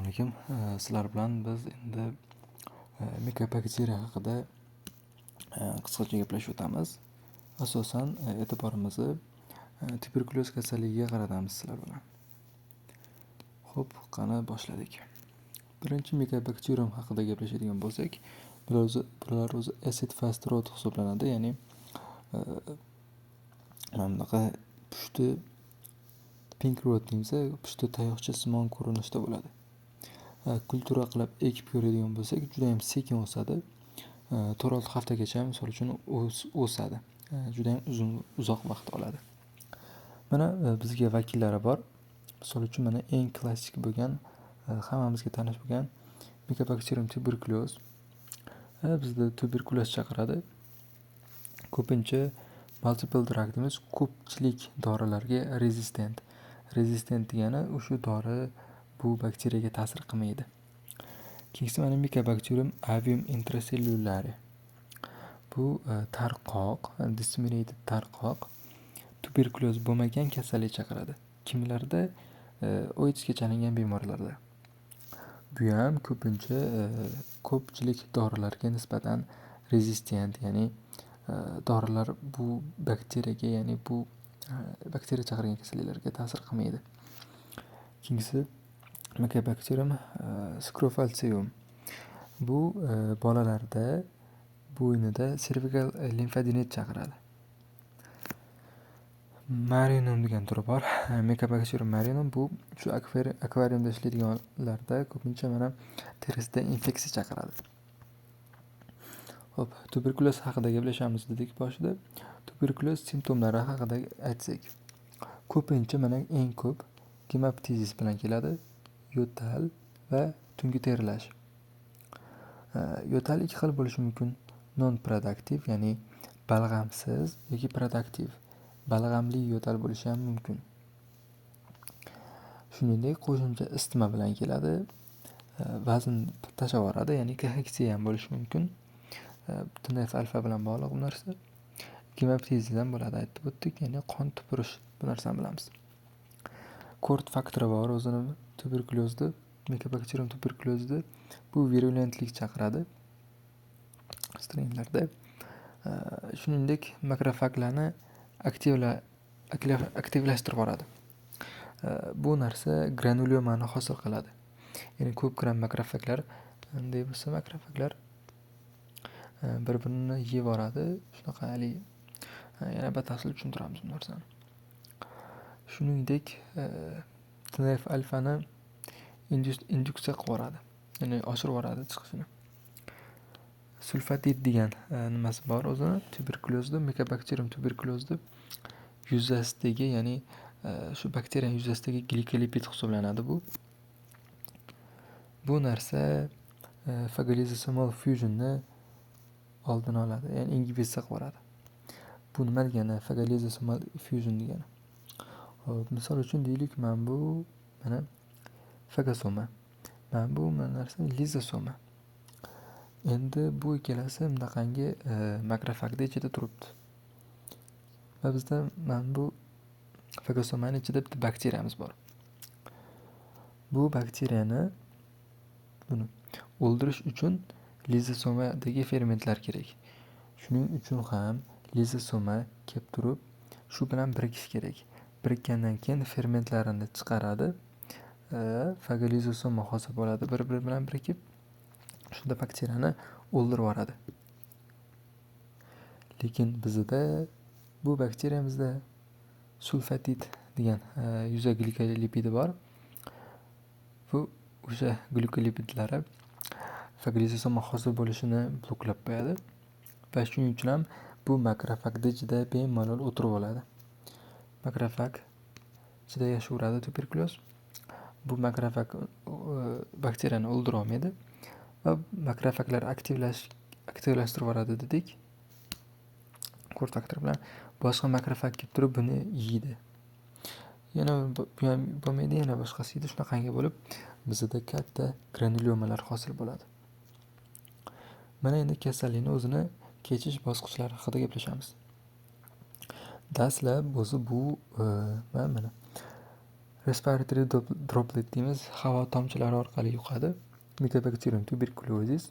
alaykum. Sizlar bilan biz endi mikobakteriya haqida qisqacha gaplashib o'tamiz. Asosan e'tiborimizni tuberkulyoz kasalligiga qaratamiz sizlar bilan. Xo'p, qani boshladik. Birinchi mikobakterium haqida gaplashadigan bo'lsak, bular o'zi acid fast rot hisoblanadi, ya'ni mana bunaqa pushti pink rot deymiz, pushti tayoqcha simon ko'rinishda bo'ladi. Kultura qilib ekib ko'radigan bo'lsak, juda ham sekin o'sadi. 4-6 haftagacha misol uchun o'sadi. Juda ham uzoq vaqt oladi. Mana bizga vakillari bor. Misol uchun mana eng klassik bo'lgan, hammamizga tanish bo'lgan Mycobacterium tuberculosis. Bizda tuberkuloz chaqiradi. Ko'pincha multiple drug deymiz, ko'pchilik dorilarga resistent. Resistent degani o'sha dori bu bakteriyaga ta'sir qilmaydi. Keyingi mana Mycobacterium avium intracellulare. Bu tarqoq, disseminated tarqoq tuberkuloz bo'lmagan kasallik chaqiradi. Kimlarda OIDSga chalingan bemorlarda. Bu ham ko'pincha ko'pchilik dorilarga nisbatan resistent, ya'ni dorilar bu bakteriyaga, ya'ni bu bakteriya chaqirgan kasalliklarga ta'sir qilmaydi. Keyingisi Mycobacterium scrofulceum. Bu bolalarda bo'ynida cervical limfadenit chaqiradi. Marinum degan turi bor. Mycobacterium marinum bu shu akvariumda ishlaydiganlarda ko'pincha mana terisida infeksiya chaqiradi. Xo'p, tuberkuloz haqida gaplashamiz dedik boshida. Tuberkuloz simptomlari haqida aytsak, ko'pincha mana eng ko'p gemoptizis bilan keladi. Yo'tal va tungi terilash. Yo'tal ikki xil bo'lishi mumkin. Non-produktiv, ya'ni balg'amsiz yoki produktiv. Balg'amli yo'tal bo'lishi ham mumkin. Shuningdek, qo'shimcha isitma bilan keladi. Vazn tashlab yuboradi, ya'ni kaheksiya ham bo'lishi mumkin. TNF alfa bilan bog'liq bu narsa. Gemoptizis ham bo'ladi, aytib o'tdik, ya'ni qon tupurish, bu narsani bilamiz. Kort faktori bor o'zini tuberkulozda, Mycobacterium tuberkulozda bu virulentlik chaqiradi strainlarda. Shuningdek, makrofaglarni aktivlashtirib yuboradi. Bu narsa granulomani hosil qiladi. Ya'ni ko'p gram makrofaglar, bunday bo'lsa makrofaglar bir-birini yeb yuboradi. Shunaqa yana batafsil tushuntiramiz bu narsani. Shuningdek, TNF alfani induksiya qilib yuboradi. Ya'ni oshirib yuboradi chiqishini. Sulfatit degan nimasi bor o'zini tuberkulozda, Mycobacterium tuberkulozda yuzasidagi, ya'ni shu bakteriya yuzasidagi glikolipid hisoblanadi bu. Bu narsa phagolizosomal fusionni oldini oladi, ya'ni ingibitsiya qilib yuboradi. Bu nima degani? Phagolizosomal fusion degani. Misol uchun deylik, mana bu mana fagosoma. Mana bu narsa lizosoma. Endi bu ikkalasi bunaqangi makrofagda ichida turibdi. Va bizda mana bu fagosomaning ichida bitta bakteriyamiz bor. Bu bakteriyani buni o'ldirish uchun lizosomadagi fermentlar kerak. Shuning uchun ham lizosoma kelib turib, shu bilan birikish kerak. Birikkandan keyin fermentlarini chiqaradi. Fagolizosoma hosil bo'ladi, bir-biri bilan birikib, shunda bakteriyani o'ldirib yuboradi. Lekin bizda bu bakteriyamizda sulfatit degan yuza glikolipidi bor. Bu o'sha glikolipidlari fagolizosoma hosil bo'lishini bloklab qo'yadi. Va shuning uchun ham bu makrofagda ichida bemalol o'tirib oladi. Makrofag ichida yashayveradi tuberkuloz. Bu makrofag bakteriyani o'ldira olmaydi va makrofaglar aktivlashtirib yuboradi dedik. Kort faktori bilan boshqa makrofag kelib turib buni yeydi. Yana bu ham bo'lmaydi, yana boshqasi yeydi. Shunaqangi bo'lib bizda katta granulomalar hosil bo'ladi. Mana endi kasallikni o'zini kechish bosqichlari haqida gaplashamiz. Dastlab o'zi bu mana respiratory droplet deymiz, havo tomchilari orqali yuqadi. Mycobacterium tuberculosis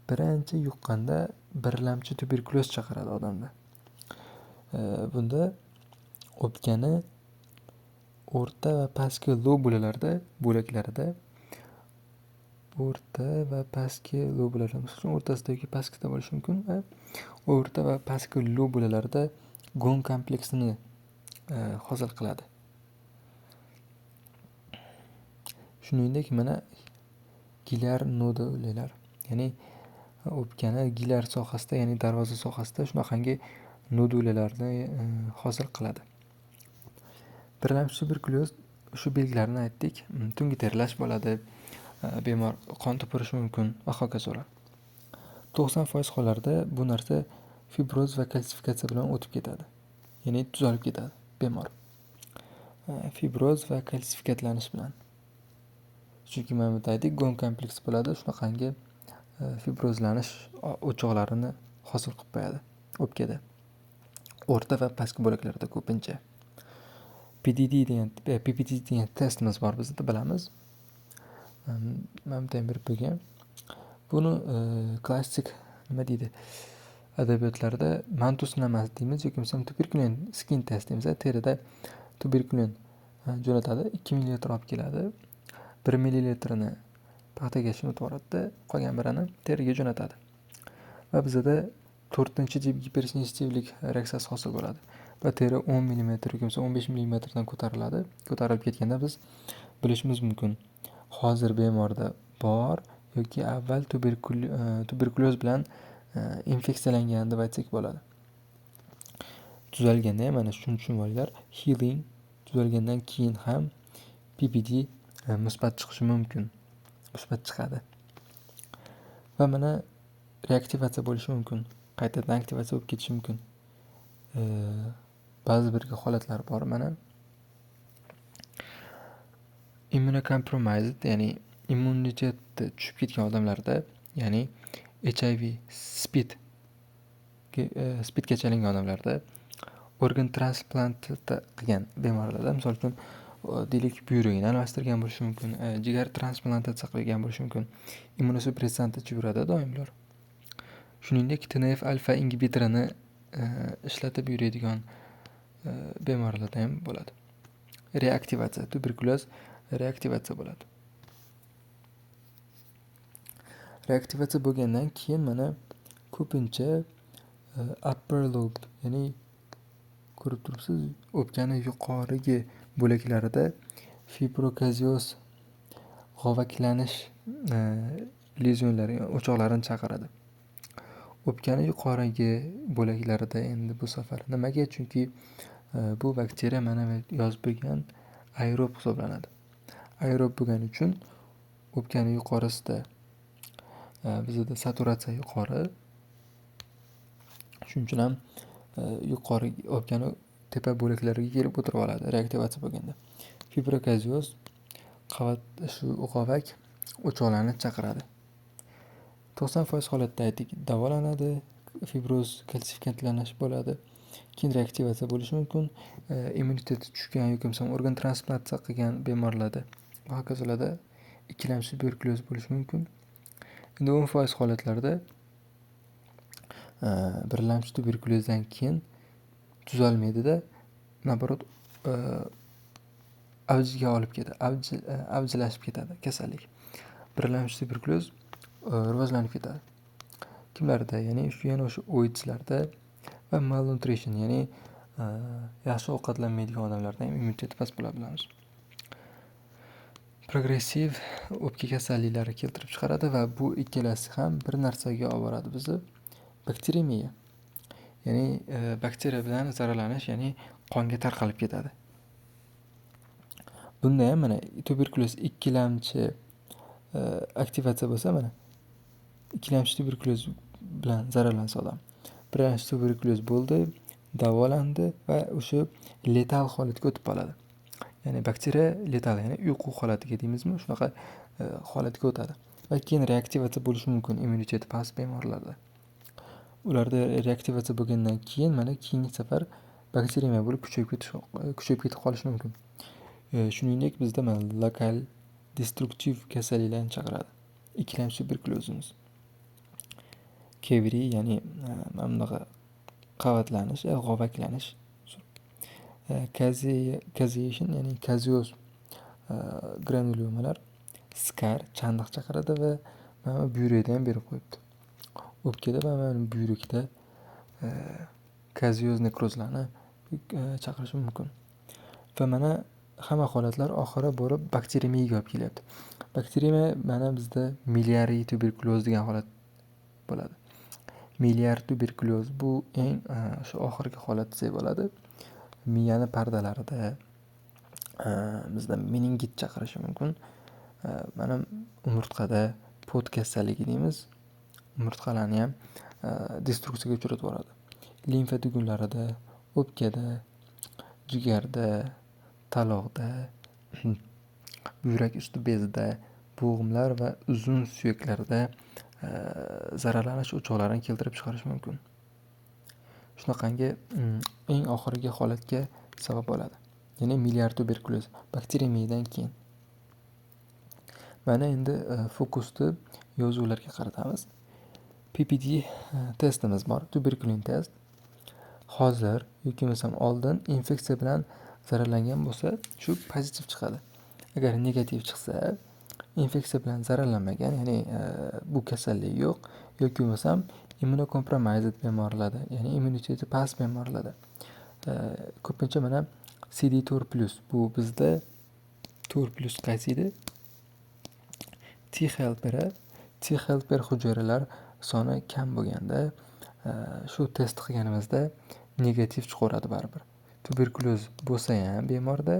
birinchi yuqqanda birlamchi tuberkuloz chaqiradi odamda. Bunda o'pkani o'rta va pastki lobulalarda, bo'laklarida, o'rta va pastki lobulalar, misol o'rtasida yoki pastda bo'lishi mumkin va o'rta va pastki lobulalarda gon kompleksini hosil qiladi. Shuningdek, mana gilyar nodular, ya'ni o'pkani gilyar sohasida, ya'ni darvoza sohasida shunaqangi nodulalarni hosil qiladi. Birlamchi tuberkuloz shu belgilarini aytdik. Tungi terlash bo'ladi, bemor qon to'pirishi mumkin va hokazolar. 90% hollarda bu narsa fibroz va kalsifikatsiya bilan o'tib ketadi. Ya'ni tuzalib ketadi bemor. Fibroz va kalsifikatlanish bilan. Chunki mana bu aytdik, gon kompleksi bo'ladi, shunaqangi fibrozlanish o'choqlarini hosil qilib qo'yadi o'pkada. O'rta va pastki bo'laklarda ko'pincha. PPT degan testimiz bor, bizda bilamiz. Mana bu berib qo'ygan. Buni klassik nima deydi? Adabiyotlarda mantus namasi deymiz yoki bo'lmasa tuberkulin skin test deymiz. Terida tuberkulin jo'natadi, 2 ml olib keladi. 1 ml-ni paxtaga shimib yuboradi, qolgan birini teriga jo'natadi. Va bizda 4-tip gipersensitivlik reaksiyasi hosil bo'ladi. Va teri 10 mm yoki 15 mm dan ko'tariladi. Ko'tarilib ketganda biz bilishimiz mumkin. Hozir bemorda bor yoki avval tuberkuloz bilan infeksiyalangan deb aytsak bo'ladi. Tuzalganda ham mana shuni tushunib olinglar. Healing tuzalgandan keyin ham PPD musbat chiqishi mumkin. Musbat chiqadi. Va mana reaktivatsiya bo'lishi mumkin. Qaytadan aktivatsiya bo'lib ketishi mumkin. Ba'zi bir holatlar bor mana. Immunocompromised, ya'ni immuniteti tushib ketgan odamlarda, ya'ni HIV, SPIDga chalingan odamlarda, organ transplanti qilgan bemorlarda, misol uchun deylik buyragini almashtirgan bo'lishi mumkin, jigar transplantatsiya qilgan bo'lishi mumkin. Immunosupressant ichib yuradi doimlar. Shuningdek, TNF alfa inhibitorini ishlatib yuradigan bemorlarda ham bo'ladi. Reaktivatsiya, tuberkuloz reaktivatsiya bo'ladi. Reaktivatsiya bo'lgandan keyin mana ko'pincha upper lobe, ya'ni ko'rib turibsiz, o'pkani yuqorigi bo'laklarida fibrokazioz g'ovaklanish lezionlari, o'choqlarini chaqiradi. O'pkani yuqorigi bo'laklarida endi bu safar nimaga? Chunki bu bakteriya mana yozib bo'lgan aerob hisoblanadi. Aerob bo'lgani uchun o'pkani yuqorisida bizda saturatsiya yuqori. Shuning uchun ham yuqori o'pkani tepa bo'laklariga kelib o'tirib oladi reaktivatsiya bo'lganda. Fibrokazioz shu g'ovak o'choqlarni chaqiradi. 90% holatda aytdik, davolanadi, fibroz, kalsifikatlanish bo'ladi. Keyin reaktivatsiya bo'lishi mumkin. Immuniteti tushgan yoki bo'lmasa organ transplantatsiya qilgan bemorlarda va hokazolarda ikkilamchi tuberkuloz bo'lishi mumkin. Endi 10% holatlarda birlamchi tuberkulozdan keyin tuzalmaydi-da, naborot avjiga olib ketadi, avjilashib ketadi kasallik. Birlamchi tuberkuloz rivojlanib ketadi. Kimlarda? Ya'ni yana o'sha OIDSlarda va malnutrition, ya'ni yaxshi ovqatlanmaydigan odamlarda ham immuniteti past bo'ladi bilamiz. Progressiv o'pka kasalliklari keltirib chiqaradi va bu ikkalasi ham bir narsaga olib boradi bizni, bakteriyamiya. Ya'ni bakteriya bilan zararlanish, ya'ni qonga tarqalib ketadi. Bunda ham mana tuberkuloz ikkilamchi aktivatsiya bo'lsa, mana ikkilamchi tuberkuloz bilan zararlansa odam, birinchi tuberkuloz bo'ldi, davolandi va o'sha letal holatga o'tib qoladi. Ya'ni bakteriya letal, ya'ni uyqu holatiga deymizmi, shunaqa holatga o'tadi. Va keyin reaktivatsiya bo'lishi mumkin immuniteti past bemorlarda. Ularda reaktivatsiya bo'lgandan keyin mana keyingi safar bakteriyama bo'lib kuchayib ketib qolishi mumkin. Shuningdek bizda mana lokal destruktiv kasalliklarni chaqiradi. Ikkilamchi tuberkulozimiz. KVD ya'ni mana bunaqa qavatlanish, g'ovaklanish. Caseation ya'ni kazioz granulomalar skar, chandiq chaqiradi va mana buyrakda ham berib qo'yibdi. O'pkada va mana buyrakda kazioz nekrozlarni chaqirishi mumkin. Va mana hamma holatlar oxiri borib bakteriyamiyaga olib kelyapti. Bakteriya mana bizda miliariy tuberkuloz degan holat bo'ladi. Miliar tuberkuloz bu eng shu oxirgi holat desak bo'ladi. Miyani pardalarida bizda meningit chaqirishi mumkin. Mana umurtqada pot kasalligi deymiz. Umurtqalarni ham destruksiyaga uchratib yuboradi. Limfa tugunlarida, o'pkada, jigarda, taloqda, buyrak usti bezida, bo'g'imlar va uzun suyaklarda zararlanish o'choqlarini keltirib chiqarishi mumkin. Shunaqangi eng oxirgi holatga sabab bo'ladi. Ya'ni miliar tuberkuloz bakteriyamiyadan keyin. Mana endi fokusni yozuvlarga qaratamiz. PPD testimiz bor, tuberkulin test. Hozir yoki bo'lmasam oldin infeksiya bilan zararlangan bo'lsa, shu pozitiv chiqadi. Agar negativ chiqsa, infeksiya bilan zararlanmagan, ya'ni bu kasallik yo'q yoki bo'lmasam immunocompromised bemorlarda, ya'ni immuniteti past bemorlarda. Ko'pincha mana CD4+ bu bizda 4+ qaysi edi? T helper hujayralar soni kam bo'lganda shu test qilganimizda negativ chiqaveradi baribir. Tuberkuloz bo'lsa ham bemorda,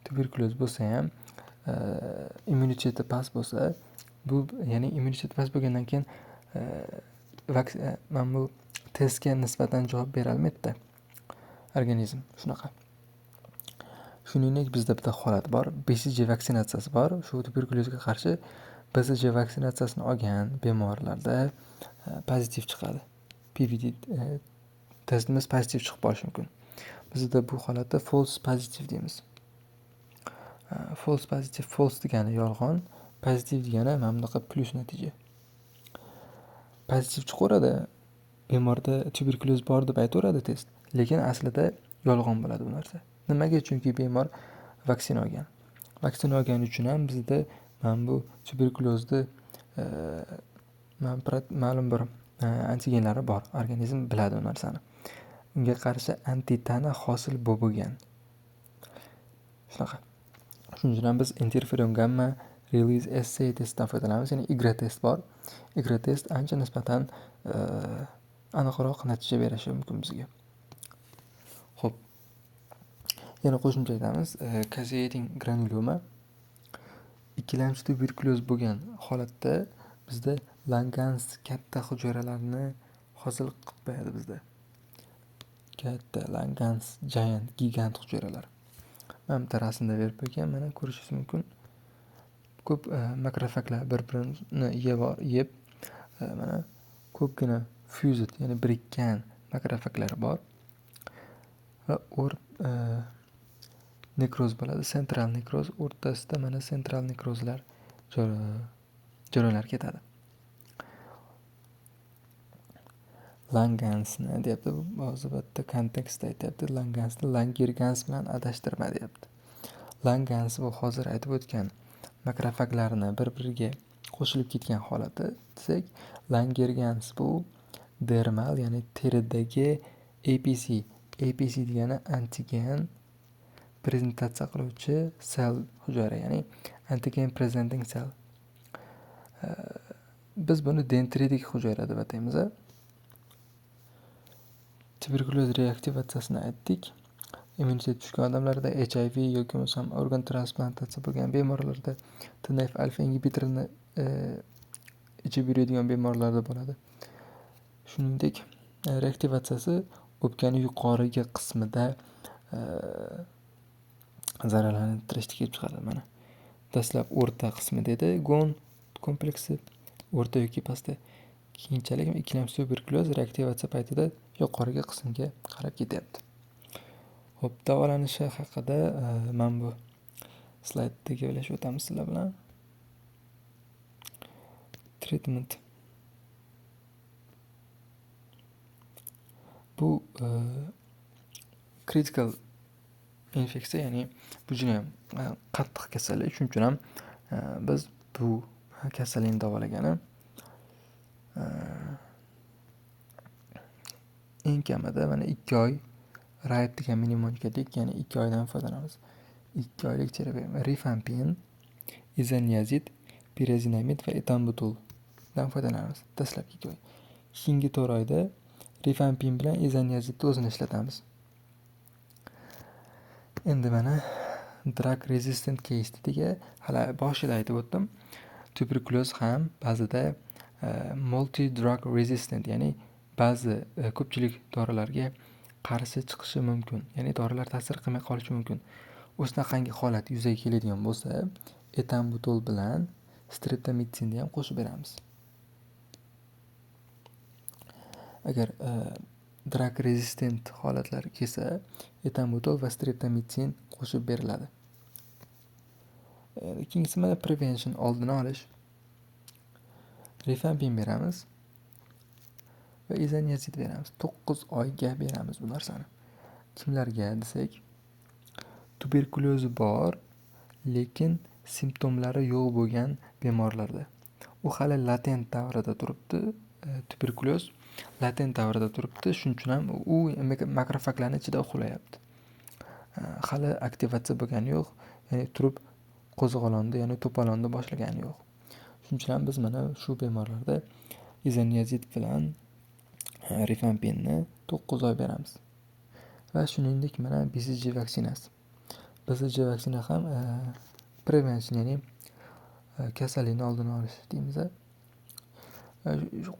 tuberkuloz bo'lsa ham immuniteti past bo'lsa, bu ya'ni immuniteti past bo'lgandan keyin mana bu testga nisbatan javob bera olmaydi-da organizm, shunaqa. Shuningdek bizda bitta holat bor, BCG vaksinatsiyasi bor. Shu tuberkulozga qarshi BCG vaksinatsiyasini olgan bemorlarda pozitiv chiqadi. PPD testimiz pozitiv chiqib qolishi mumkin. Bizda bu holatda false positive deymiz. False positive, false degani yolg'on, pozitiv degani mana bunaqa plus natija. Pozitiv chiqaveradi, bemorda tuberkuloz bor deb aytaveradi test, lekin aslida yolg'on bo'ladi bu narsa. Nimaga? Chunki bemor vaksina olgan. Vaksina olgani uchun ham bizda mana bu tuberkulozni ma'lum bir antigenlari bor. Organizm biladi bu narsani. Unga qarshi antitana hosil bo'lgan. Shunaqa. Shuning uchun ham biz interferon gamma release assay testdan foydalanamiz. Ya'ni IGRA test bor. IGRA test ancha nisbatan aniqroq natija berishi mumkin bizga. Xo'p. Yana qo'shimcha aytamiz. Caseating granuloma ikkilamchi tuberkuloz bo'lgan holatda bizda Langerhans katta hujayralarni hosil qilib qo'yadi bizda. Katta Langerhans gigant hujayralar. Mana bu rasmda berib qo'ygan, mana ko'rishingiz mumkin. Ko'p makrofaglar bir-birini yeb mana ko'pgina fused, ya'ni birikkan makrofaglar bor. Va nekroz bo'ladi, central nekroz, o'rtasida mana central nekrozlar jarayonlar ketadi. Langerhansni deyapti, ba'zi bitta kontekstda aytyapti. Langerhansni Langerhans bilan adashtirma deyapti. Langerhans bu hozir aytib o'tgan makrofaglarni bir-biriga qo'shilib ketgan holati desak, Langerhans bu dermal, ya'ni teridagi APC. APC degani antigen prezentatsiya qiluvchi sel hujayra, ya'ni antigen presenting cell. Biz buni dendritik hujayra deb ataymiz. Tuberkuloz reaktivatsiyasini aytdik. Immunitet tushgan odamlarda, HIV yoki bo'lmasam organ transplantatsiya bo'lgan bemorlarda, TNF alfa inhibitorini ichib yuradigan bemorlarda bo'ladi. Shuningdek, reaktivatsiyasi o'pkani yuqorigi qismida zararlantirishga kelib chiqadi. Mana dastlab o'rta qismida edi gon kompleksi, o'rta yoki pastda. Keyinchalik ikkilamchi tuberkuloz reaktivatsiya paytida yuqoriga qismga qarab ketyapti. Xo'p, davolanishi haqida mana bu slaydda gaplashib o'tamiz sizlar bilan. Treatment. Bu critical infeksiya, ya'ni bu juda ham qattiq kasallik. Shuning uchun ham biz bu kasallikni davolagani eng kamida mana 2 oy RAID degan mnemonikalik, ya'ni 2 oydan foydalanamiz. 2 oylik terapiya rifampin, izoniazid, pirazinamid va etambutoldan foydalanamiz. Dastlabki 2 oy. Keyingi 4 oyda rifampin bilan izoniazidni o'zini ishlatamiz. Endi mana drug resistant case dediga hali boshida aytib o'tdim. Tuberkulyoz ham ba'zida multi drug resistant, ya'ni ba'zi ko'pchilik dorilarga qarshi chiqishi mumkin. Ya'ni dorilar ta'sir qilmay qolishi mumkin. O'shanaqangi holat yuzaga keladigan bo'lsa, etambutol bilan streptomitsinni ham qo'shib beramiz. Agar drug resistant holatlar kelsa, etambutol va streptomitsin qo'shib beriladi. Ikkinchisi mana prevention, oldini olish. Rifampin beramiz va izoniazid beramiz. 9 oyga beramiz bu narsani. Kimlarga desak, tuberkulyozi bor, lekin simptomlari yo'q bo'lgan bemorlarda. U hali latent davrida turibdi. Tuberkulyoz latent davrida turibdi. Shuning uchun ham u makrofaglarning ichida uxlayapti. Hali aktivatsiya bo'lgani yo'q, ya'ni turib qo'zg'olonni, ya'ni to'polonni boshlagani yo'q. Shuning uchun ham biz mana shu bemorlarda izoniazid bilan rifampinni 9 oy beramiz. Va shuningdek mana BCG vaksinasi. BCG vaksina ham prevention, ya'ni kasallikni oldini olish deymiz.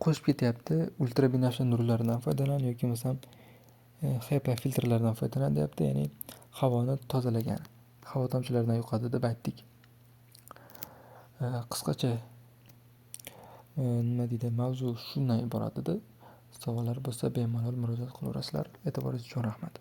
Qo'shib ketyapti, ultrabinafsha nurlardan foydalan yoki bo'lmasam HEPA filtrlardan foydalan deyapti, ya'ni havoni tozalagan, havo tomchilaridan yuqadi deb aytdik. Qisqacha nima deydi, mavzu shundan iborat edi. Savollar bo'lsa bemalol murojaat qilaverasizlar. E'tiboringiz uchun rahmat.